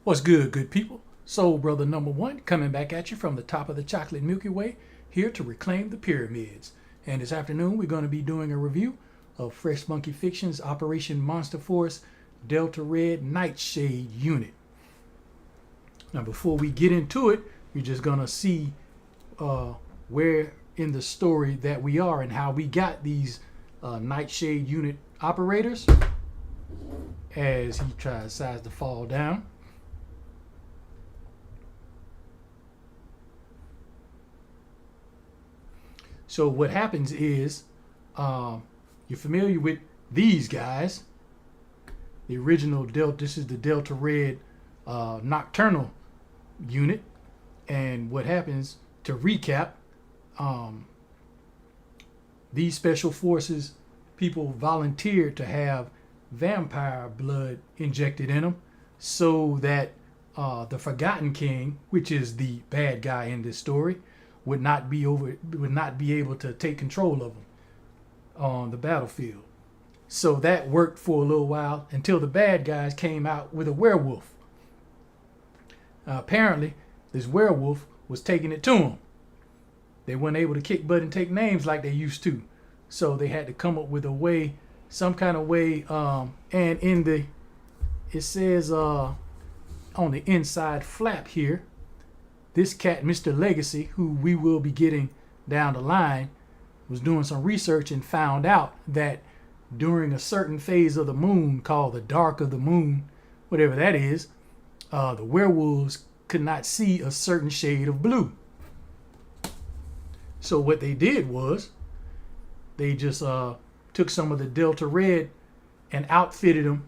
What's good, good people? Soul Brother number one coming back at you from the top of the chocolate Milky Way, here to reclaim the pyramids. And this afternoon we're going to be doing a review of Fresh Monkey Fiction's Operation Monster Force Delta Red Nightshade unit. Now before we get into it, we're just going to see where in the story that we are and how we got these Nightshade unit operators as he decides to fall down. So what happens is, you're familiar with these guys. The original Delta, this is the Delta Red Nocturnal unit. And what happens, to recap, these special forces people volunteered to have vampire blood injected in them so that the Forgotten King, which is the bad guy in this story, would not be able to take control of them on the battlefield. So that worked for a little while until the bad guys came out with a werewolf. Apparently, this werewolf was taking it to them. They weren't able to kick butt and take names like they used to. So they had to come up with a way, some kind of way. And it says on the inside flap here, this cat, Mr. Legacy, who we will be getting down the line, was doing some research and found out that during a certain phase of the moon called the dark of the moon, whatever that is, the werewolves could not see a certain shade of blue. So what they did was they just took some of the Delta Red and outfitted them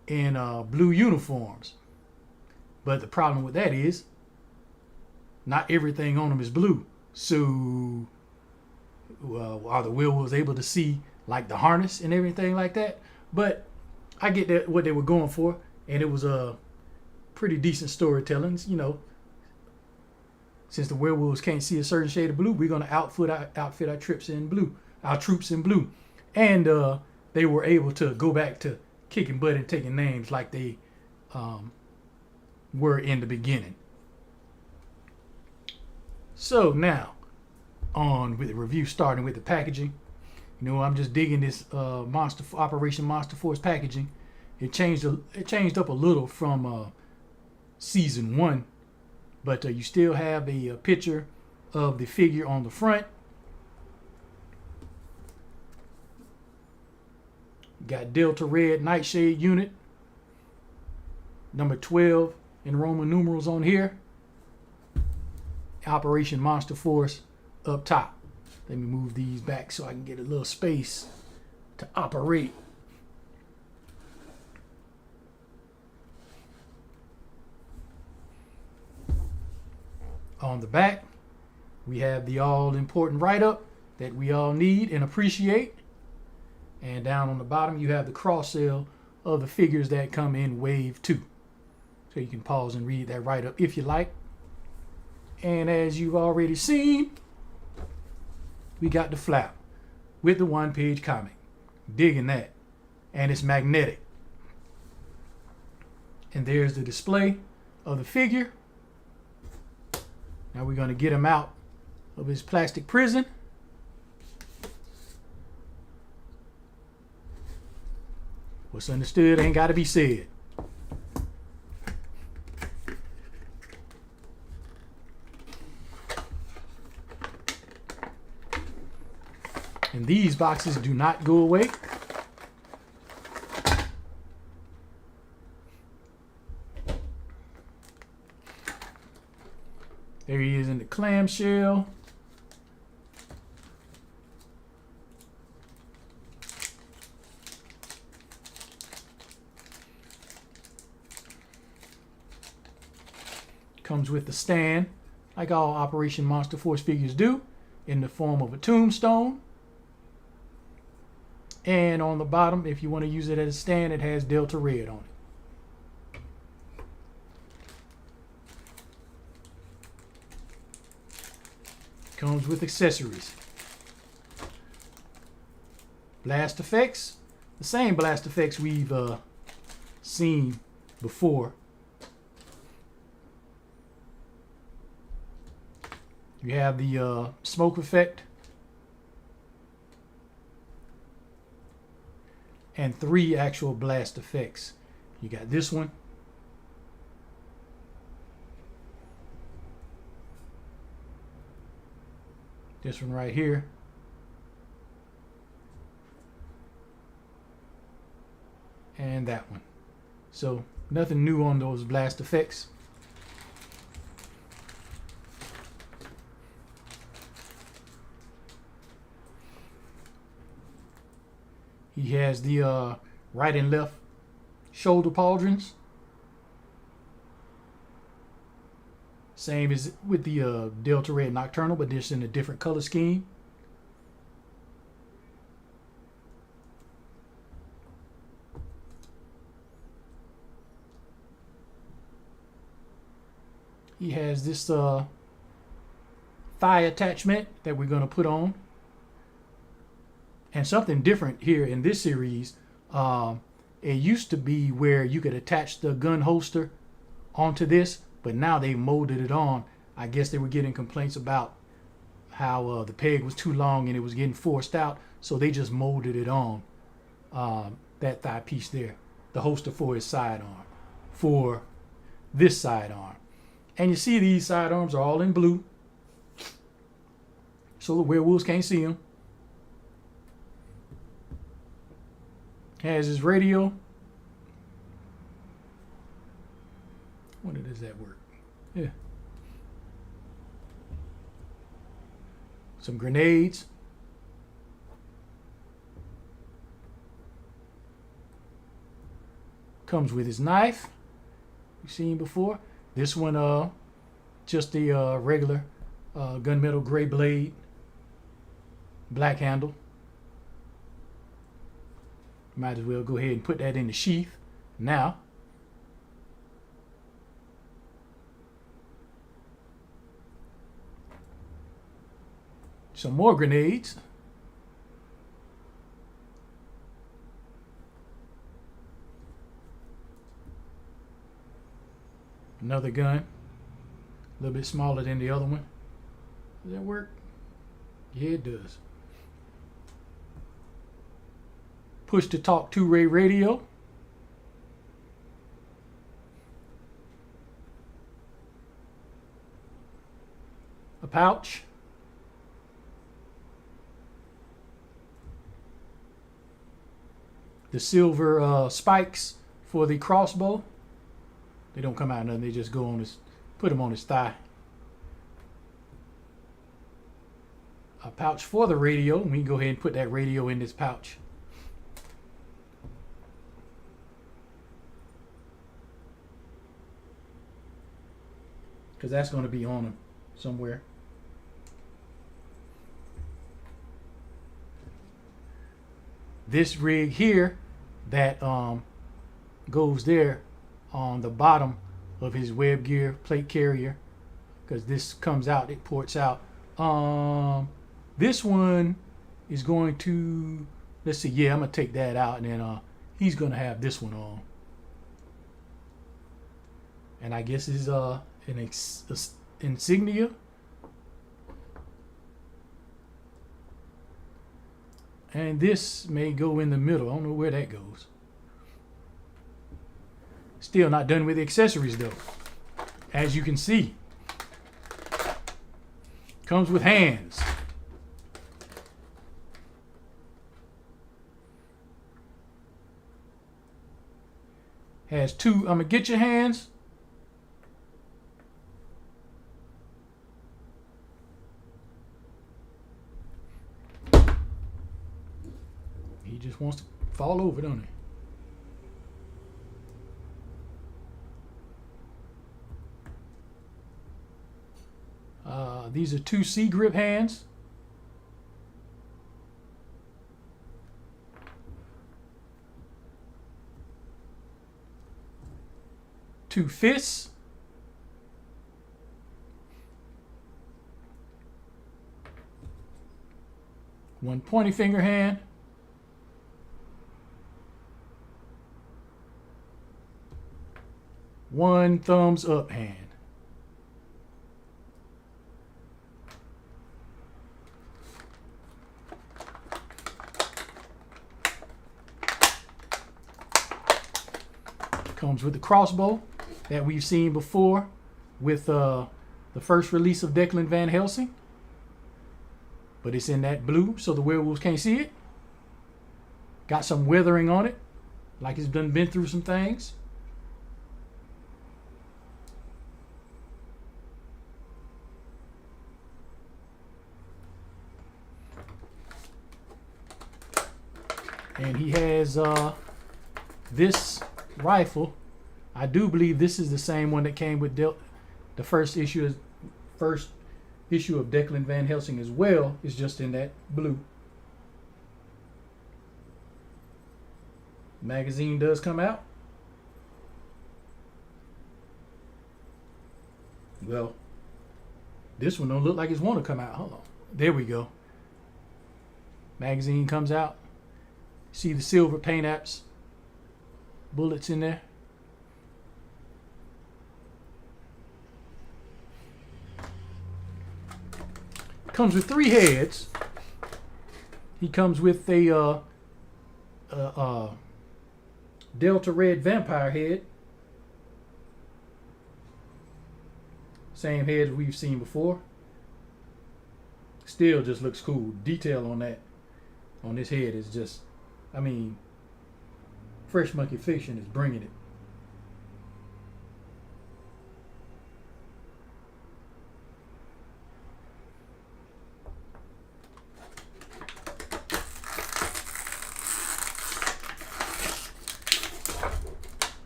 in blue uniforms. But the problem with that is not everything on them is blue. So are the werewolves able to see like the harness and everything like that? But I get that what they were going for, and it was a pretty decent storytelling. You know, since the werewolves can't see a certain shade of blue, we're gonna outfit our troops in blue, and they were able to go back to kicking butt and taking names like they were in the beginning. So now, on with the review, starting with the packaging. You know, I'm just digging this Operation Monster Force packaging. It changed up a little from season 1, but you still have a picture of the figure on the front. Got Delta Red Nightshade unit, number 12 in Roman numerals on here. Operation Monster Force up top. Let me move these back so I can get a little space to operate. On the back, we have the all-important write-up that we all need and appreciate. And down on the bottom, you have the cross-sell of the figures that come in Wave 2. So you can pause and read that write-up if you like. And as you've already seen, we got the flap with the one-page comic. Digging that. And it's magnetic. And there's the display of the figure. Now we're going to get him out of his plastic prison. What's understood ain't got to be said. And these boxes do not go away. There he is in the clamshell. Comes with the stand, like all Operation Monster Force figures do, in the form of a tombstone. And on the bottom, if you want to use it as a stand, it has Delta Red on it. Comes with accessories. Blast effects. The same blast effects we've seen before. You have the smoke effect and 3 actual blast effects. You got this one, this one right here, and that one. So nothing new on those blast effects. He has the right and left shoulder pauldrons. Same as with the Delta Red Nocturnal, but just in a different color scheme. He has this thigh attachment that we're going to put on. And something different here in this series, it used to be where you could attach the gun holster onto this, but now they molded it on. I guess they were getting complaints about how the peg was too long and it was getting forced out, so they just molded it on, that thigh piece there, the holster for his sidearm, for this sidearm. And you see these sidearms are all in blue, so the werewolves can't see them. Has his radio. When does that work? Yeah. Some grenades. Comes with his knife. You've seen before. This one, just the regular gunmetal gray blade, black handle. Might as well go ahead and put that in the sheath now. Some more grenades. Another gun, a little bit smaller than the other one. Does that work? Yeah, it does. Push to talk 2-way radio. A pouch. The silver spikes for the crossbow. They don't come out nothing, they just go on his, put them on his thigh. A pouch for the radio. We can go ahead and put that radio in this pouch. Because that's going to be on him somewhere. This rig here that goes there on the bottom of his web gear plate carrier, because this comes out, it ports out. This one is going to, let's see, yeah, I'm going to take that out, and then he's going to have this one on. And I guess is an insignia. And this may go in the middle. I don't know where that goes. Still not done with the accessories though. As you can see, comes with hands. Has two, I'm gonna get your hands. He just wants to fall over, don't he? These are two C-grip hands. Two fists. One pointy finger hand. One thumbs up hand. Comes with the crossbow that we've seen before with the first release of Declan Van Helsing. But it's in that blue, so the werewolves can't see it. Got some weathering on it, like it's been through some things. And he has this rifle. I do believe this is the same one that came with the first issue of Declan Van Helsing as well. It's just in that blue. Magazine does come out. Well, this one don't look like it's want to come out. Hold on. There we go. Magazine comes out. See the silver paint apps bullets in there. Comes with 3 heads. He comes with a Delta Red vampire head. Same head we've seen before. Still just looks cool. Detail on that, on this head is just, I mean, Fresh Monkey Fiction is bringing it.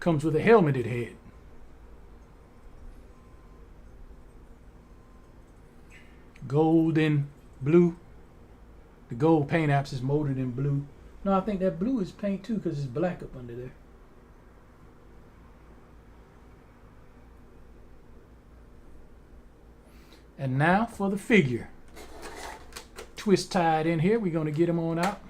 Comes with a helmeted head. Gold and blue. The gold paint apps is molded in blue. No, I think that blue is paint too because it's black up under there. And now for the figure. Twist tied in here. We're going to get him on out.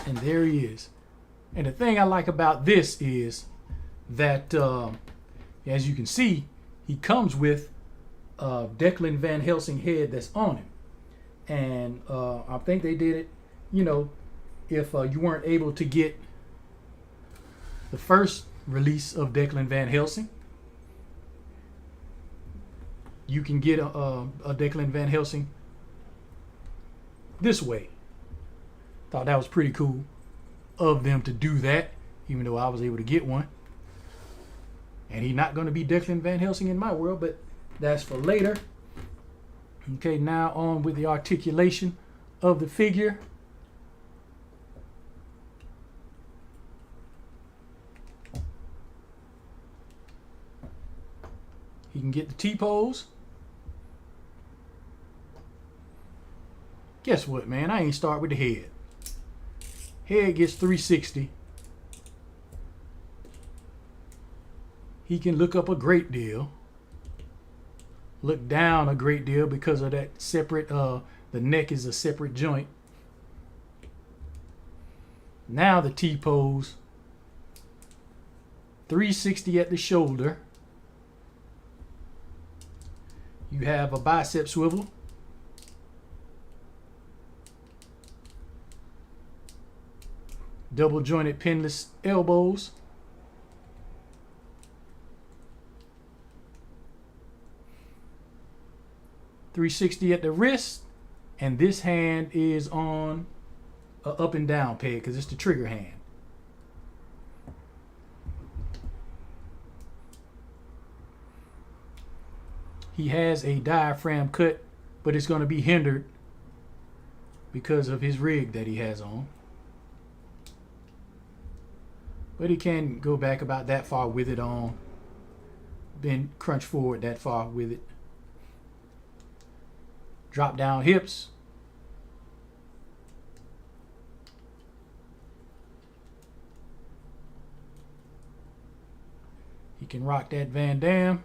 And there he is. And the thing I like about this is that, as you can see, he comes with Declan Van Helsing head that's on him. And I think they did it, you know, if you weren't able to get the first release of Declan Van Helsing, you can get a Declan Van Helsing this way. Thought that was pretty cool of them to do that, even though I was able to get one. And he's not going to be Declan Van Helsing in my world, but that's for later. Okay, now on with the articulation of the figure. He can get the T-pose. Guess what, man? I ain't start with the head. Head gets 360. He can look up a great deal. Look down a great deal because of that separate, the neck is a separate joint. Now the T-pose. 360 at the shoulder. You have a bicep swivel. Double jointed pinless elbows. .360 at the wrist, and this hand is on a up and down peg because it's the trigger hand. He has a diaphragm cut, but it's going to be hindered because of his rig that he has on. But he can go back about that far with it on. been crunched forward that far with it. Drop down hips. He can rock that Van Damme.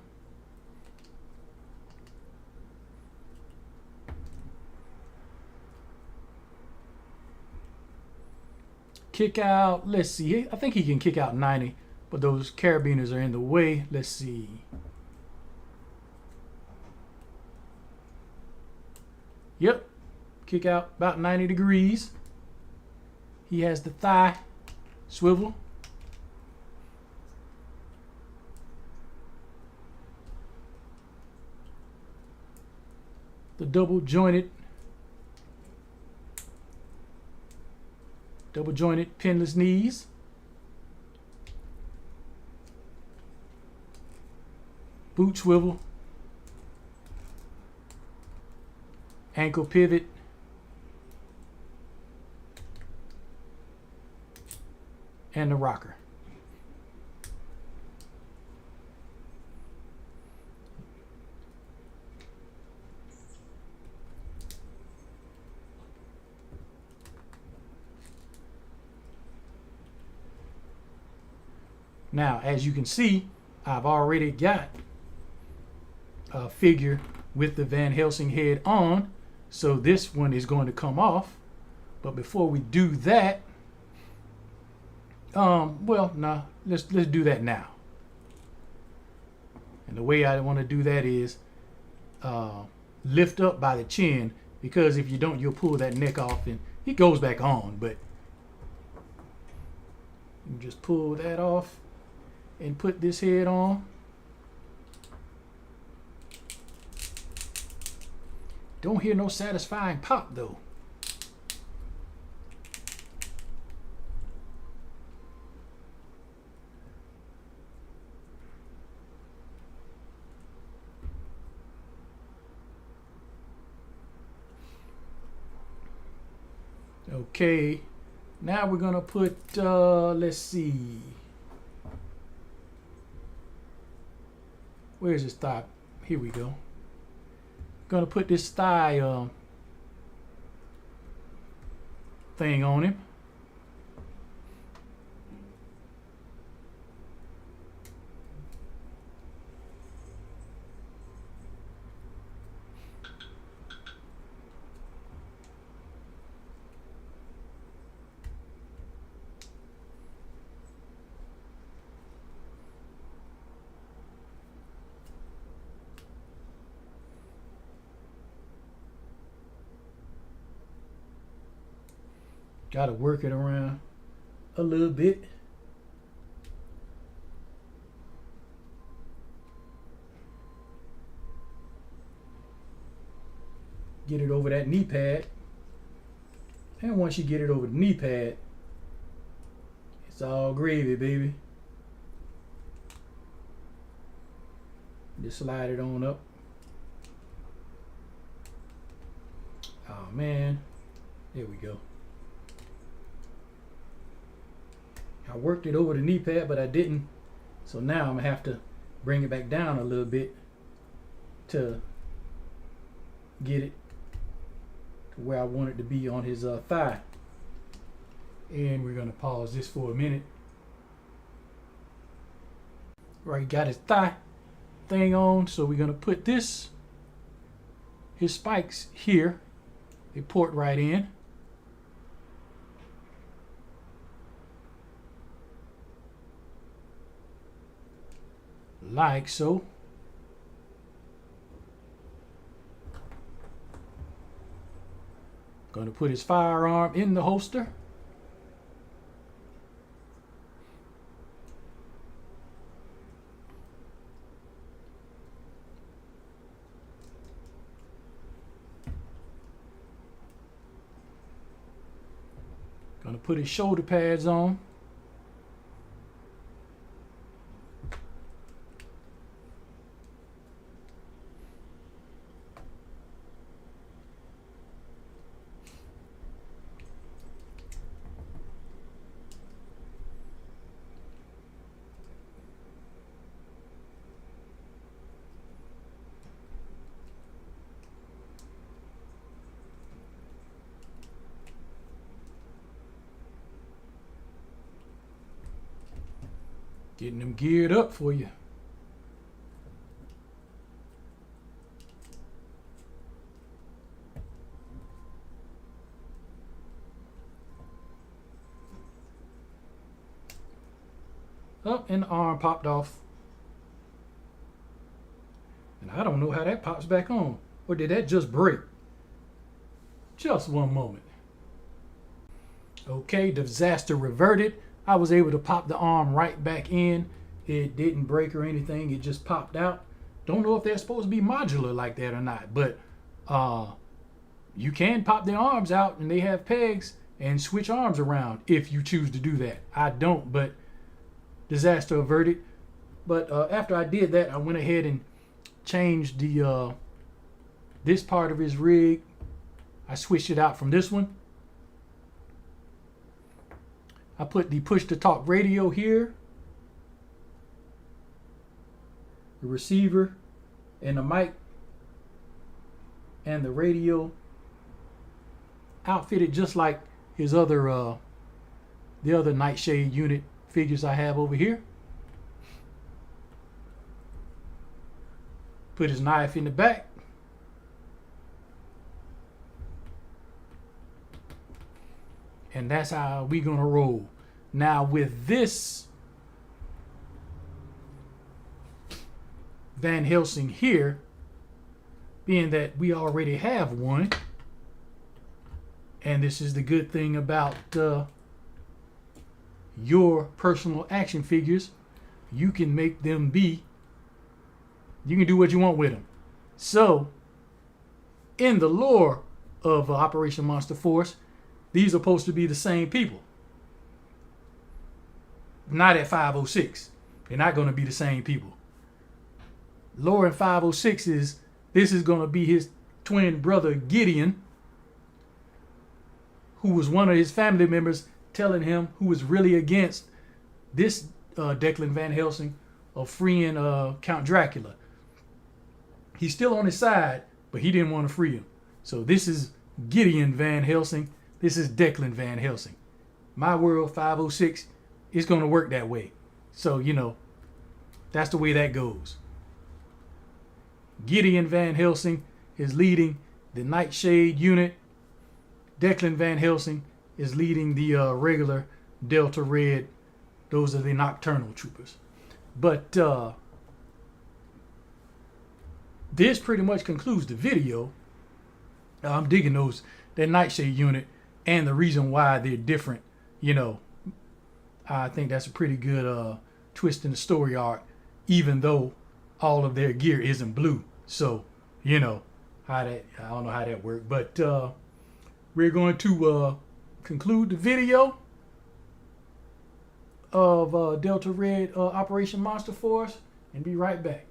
Kick out, let's see, I think he can kick out 90, but those carabiners are in the way. Let's see. Yep, kick out about 90 degrees. He has the thigh swivel. The double jointed pinless knees. Boot swivel. Ankle pivot. And the rocker. Now, as you can see, I've already got a figure with the Van Helsing head on, so this one is going to come off. But before we do that, let's do that now. And the way I want to do that is lift up by the chin, because if you don't, you'll pull that neck off and it goes back on. But you just pull that off and put this head on. Don't hear no satisfying pop though. Okay, now we're gonna put, let's see. Where's his thigh? Here we go. Gonna put this thigh thing on him. Got to work it around a little bit. Get it over that knee pad. And once you get it over the knee pad, it's all gravy, baby. Just slide it on up. Oh man, there we go. I worked it over the knee pad, but I didn't. So now I'm gonna have to bring it back down a little bit to get it to where I want it to be on his thigh. And we're gonna pause this for a minute. Right, got his thigh thing on, so we're gonna put his spikes here. They port right in. Like so. Going to put his firearm in the holster. Going to put his shoulder pads on. Getting them geared up for you. Up, and the arm popped off. And I don't know how that pops back on. Or did that just break? Just one moment. Okay, disaster reverted. I was able to pop the arm right back in. It didn't break or anything. It just popped out. Don't know if they're supposed to be modular like that or not. But you can pop the arms out and they have pegs and switch arms around if you choose to do that. I don't, but disaster averted. But after I did that, I went ahead and changed the this part of his rig. I switched it out from this one. I put the push to talk radio here, the receiver and the mic and the radio outfitted just like his other the other Nightshade unit figures I have over here. Put his knife in the back. And that's how we gonna roll. Now with this Van Helsing here, being that we already have one, and this is the good thing about your personal action figures, you can make them be, you can do what you want with them. So in the lore of Operation Monster Force, these are supposed to be the same people. Not at 506. They're not going to be the same people. Lore in 506 is, this is going to be his twin brother Gideon, who was one of his family members telling him, who was really against this Declan Van Helsing of freeing Count Dracula. He's still on his side, but he didn't want to free him. So this is Gideon Van Helsing. This is Declan Van Helsing. My world 506 is going to work that way. So, you know, that's the way that goes. Gideon Van Helsing is leading the Nightshade unit. Declan Van Helsing is leading the regular Delta Red. Those are the Nocturnal Troopers. But this pretty much concludes the video. I'm digging that Nightshade unit. And the reason why they're different, you know, I think that's a pretty good twist in the story arc, even though all of their gear isn't blue. So, you know, I don't know how that worked. But we're going to conclude the video of Delta Red Operation Monster Force and be right back.